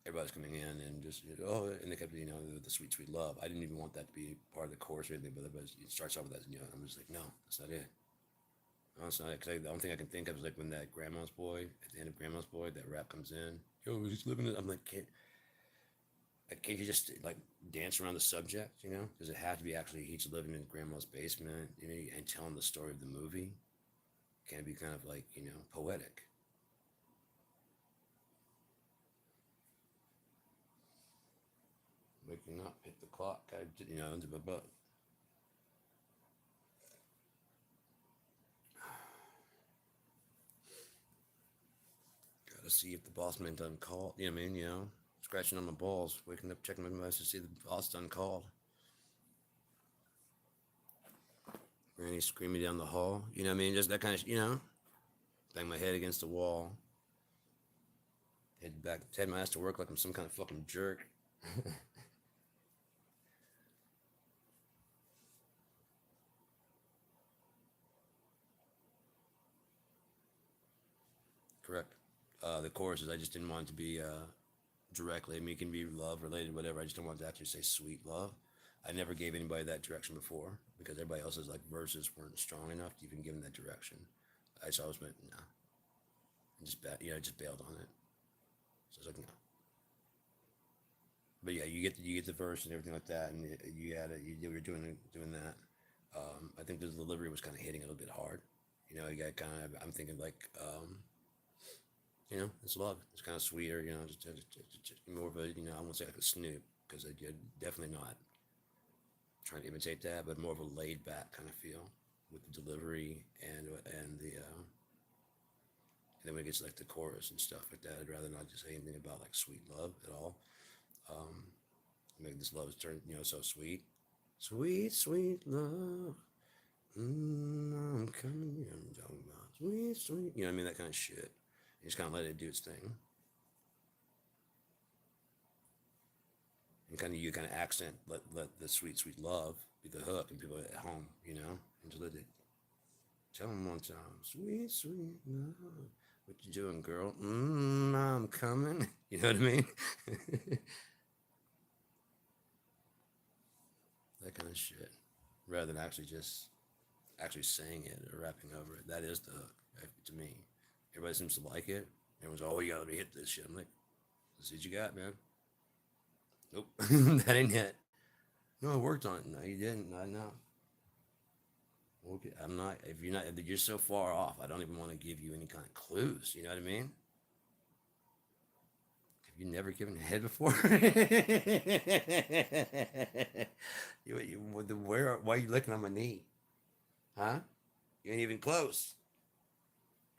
everybody's coming in and just and they kept the sweet sweet love. I didn't even want that to be part of the chorus or anything, but it starts off with that. I'm just like, no, that's not it. No, that's not it. Because the only thing I can think of is like when that Grandma's Boy at the end of Grandma's Boy, that rap comes in. Yo, he's living it. I'm like, can't you just like dance around the subject? Does it have to be actually he's living in Grandma's basement? And telling the story of the movie? Can it be kind of like poetic? Waking up, hit the clock. Into my butt. Gotta see if the boss man done called. You know what I mean? Scratching on my balls, waking up, checking my message to see the boss done called. Granny screaming down the hall. You know what I mean? Just that kind of. Bang my head against the wall. Head back, head my ass to work like I'm some kind of fucking jerk. the choruses. I just didn't want it to be directly. I mean, it can be love related, whatever. I just don't want to actually say sweet love. I never gave anybody that direction before because everybody else's like verses weren't strong enough to even give them that direction. I just always went no, and just bailed on it. So I was like no. But yeah, you get the verse and everything like that, and you had it. You were doing that. I think the delivery was kind of hitting a little bit hard. You got kind of. I'm thinking like, it's love. It's kind of sweeter. Just more of a. I won't say like a Snoop because I did definitely not trying to imitate that, but more of a laid back kind of feel with the delivery and then when it gets to, like the chorus and stuff like that, I'd rather not just say anything about like sweet love at all. Um, Make this love is turned so sweet, sweet sweet love. I'm coming. I'm talking about sweet sweet. You know what I mean? That kind of shit. You just kind of let it do its thing, and kind of you kind of accent let the sweet sweet love be the hook, and people at home, and just let it tell them one time, sweet sweet love. What you doing, girl? I'm coming. You know what I mean? That kind of shit. Rather than actually saying it or rapping over it. That is the hook to me. Everybody seems to like it. Everyone's, oh, you gotta hit this shit. I'm like, let's see what you got, man. Nope, that ain't it. No, I worked on it. No, you didn't. I know. Okay, I'm not. If you're not, if you're so far off, I don't even want to give you any kind of clues. You know what I mean? Have you never given head before? Why are you looking on my knee? Huh? You ain't even close.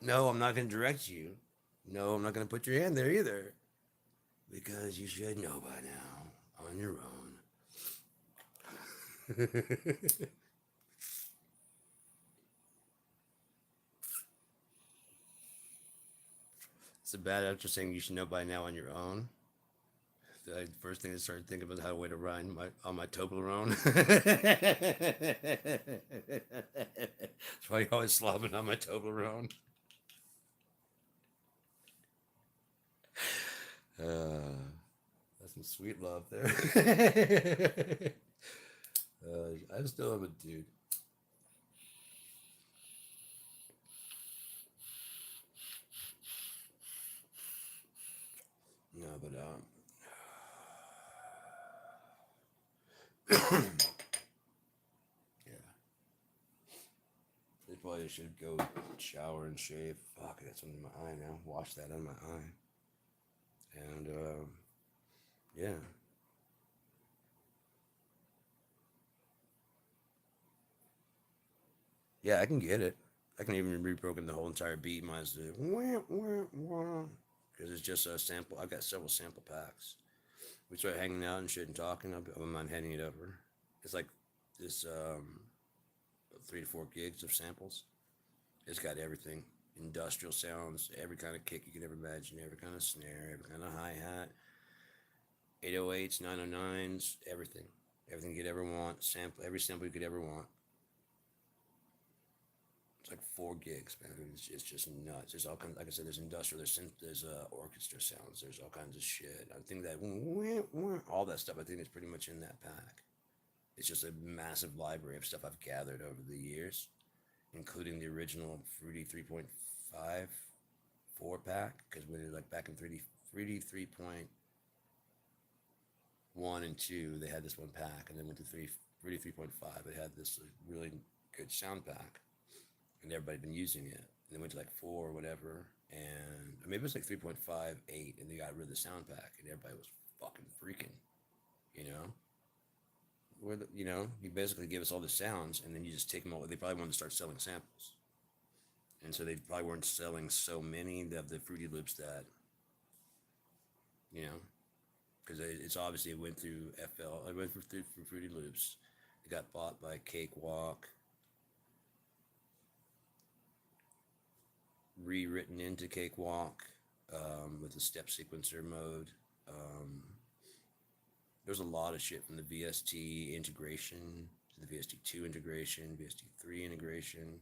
No, I'm not going to direct you. No, I'm not going to put your hand there either. Because you should know by now on your own. It's a bad after saying you should know by now on your own. The first thing I started thinking was how to way to rhyme on my Toblerone. That's why you always slobbing on my Toblerone. That's some sweet love there. I still am a dude. No, but yeah, they probably should go shower and shave. Fuck, I got something in my eye now. Wash that out of my eye. And yeah, yeah, I can get it. I can even rebroken the whole entire beat. Mine's the because it's just a sample. I've got several sample packs. We start hanging out and shit and talking. I don't mind handing it over. It's like this 3 to 4 gigs of samples. It's got everything: industrial sounds, every kind of kick you could ever imagine, every kind of snare, every kind of hi hat, 808s, 909s, everything, everything you could ever want. Sample every sample you could ever want. It's like 4 gigs, man. It's just nuts. There's all kinds. Like I said, there's industrial. There's orchestra sounds. There's all kinds of shit. I think that all that stuff. I think is pretty much in that pack. It's just a massive library of stuff I've gathered over the years, including the original Fruity 3.5 4 pack. Because when it like back in Fruity 3.1 and 2, they had this one pack, and then went to Fruity 3.5. It had this really good sound pack and everybody been using it. And they went to like 4 or whatever, and or maybe it was like 3.58, and they got rid of the sound pack, and everybody was fucking freaking, you know. You basically give us all the sounds, and then you just take them all. They probably wanted to start selling samples, and so they probably weren't selling so many of the Fruity Loops that, you know, because it's obviously it went through FL. It went through Fruity Loops. It got bought by Cakewalk, rewritten into Cakewalk with the step sequencer mode. Um, there's a lot of shit from the VST integration to the VST2 integration, VST3 integration,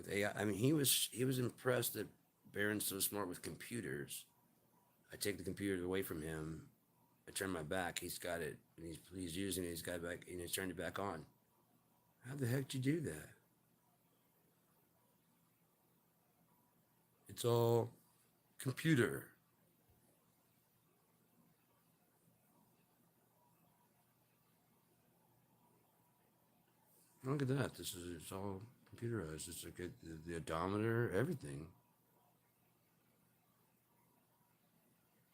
with AI. I mean, he was impressed that Barron's so smart with computers. I take the computer away from him. I turn my back. He's got it, and he's using it. He's got it back, and he's turned it back on. How the heck did you do that? It's all computer. Look at that. It's all computerized. It's like the odometer, everything.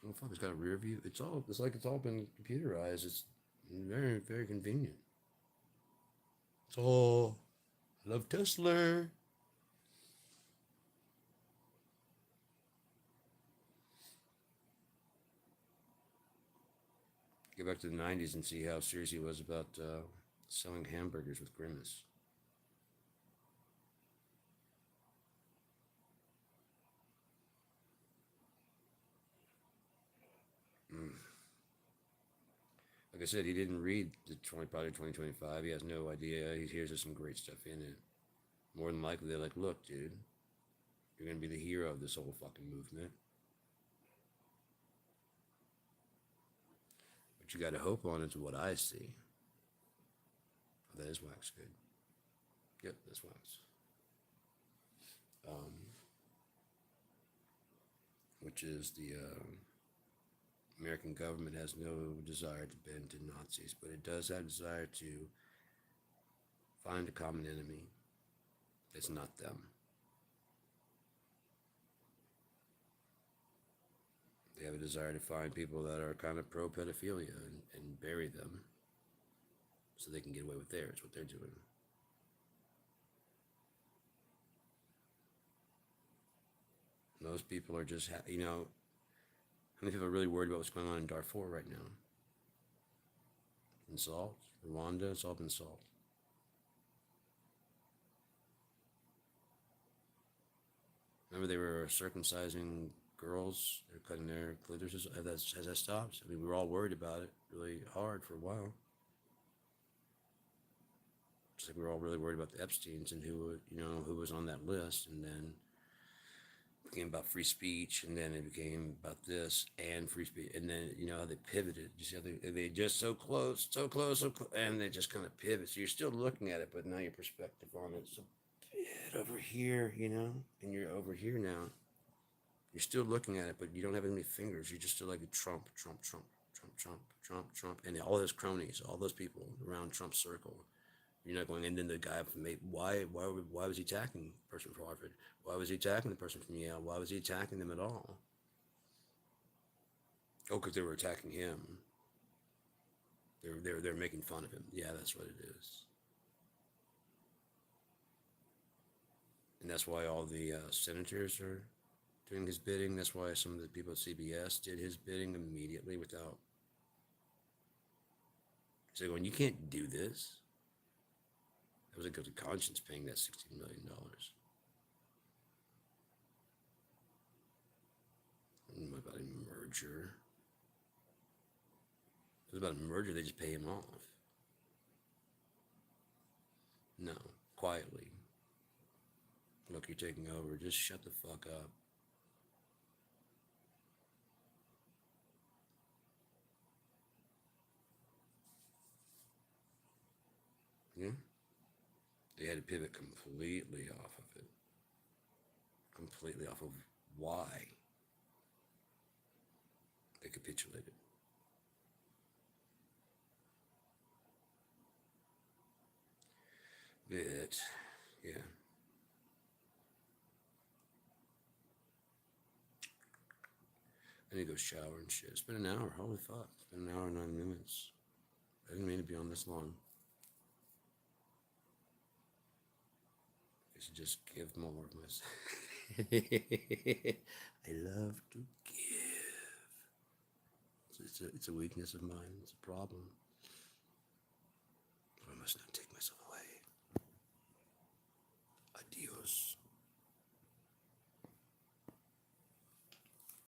Oh fuck! It's got a rear view. It's like it's all been computerized. It's very very convenient. It's all. I love Tesla. Get back to the '90s and see how serious he was about selling hamburgers with Grimace. Mm. Like I said, he didn't read the Project 2025. He has no idea. He hears there's some great stuff in it. More than likely, they're like, look, dude, you're going to be the hero of this whole fucking movement. But you got to hope on it, what I see. Oh, that is wax good. Yep, that's wax. Um, which is the American government has no desire to bend to Nazis, but it does have a desire to find a common enemy that's not them. They have a desire to find people that are kind of pro pedophilia and bury them so they can get away with theirs, what they're doing. Most people are just, how many people are really worried about what's going on in Darfur right now? In salt, Rwanda, it's all been salt. Remember they were circumcising girls, they're cutting their clitorises. Has that stopped? I mean, we were all worried about it really hard for a while. Just like we were all really worried about the Epsteins and who was on that list, and then it became about free speech, and then it became about this and free speech, and then how they pivoted. You see how they just so close, and they just kind of pivot. So you're still looking at it, but now your perspective on it's a bit over here, and you're over here now. You're still looking at it, but you don't have any fingers. You're just still like a Trump, Trump, Trump, Trump, Trump, Trump, Trump, and all his cronies, all those people around Trump's circle. You're not going, and then the guy from why was he attacking the person from Harvard? Why was he attacking the person from Yale? Why was he attacking them at all? Oh, because they were attacking him. They're making fun of him. Yeah, that's what it is. And that's why all the senators are doing his bidding. That's why some of the people at CBS did his bidding immediately without. So going, you can't do this. That was a good conscience paying that $16 million. What about a merger? If it was about a merger, they just pay him off. No, quietly. Look, you're taking over. Just shut the fuck up. Yeah? They had to pivot completely off of it. Completely off of why they capitulated. But, yeah. I need to go shower and shit. It's been an hour. Holy fuck. It's been an hour and 9 minutes. I didn't mean to be on this long. I should just give more of myself. I love to give. It's a weakness of mine. It's a problem. But I must not take myself away. Adios.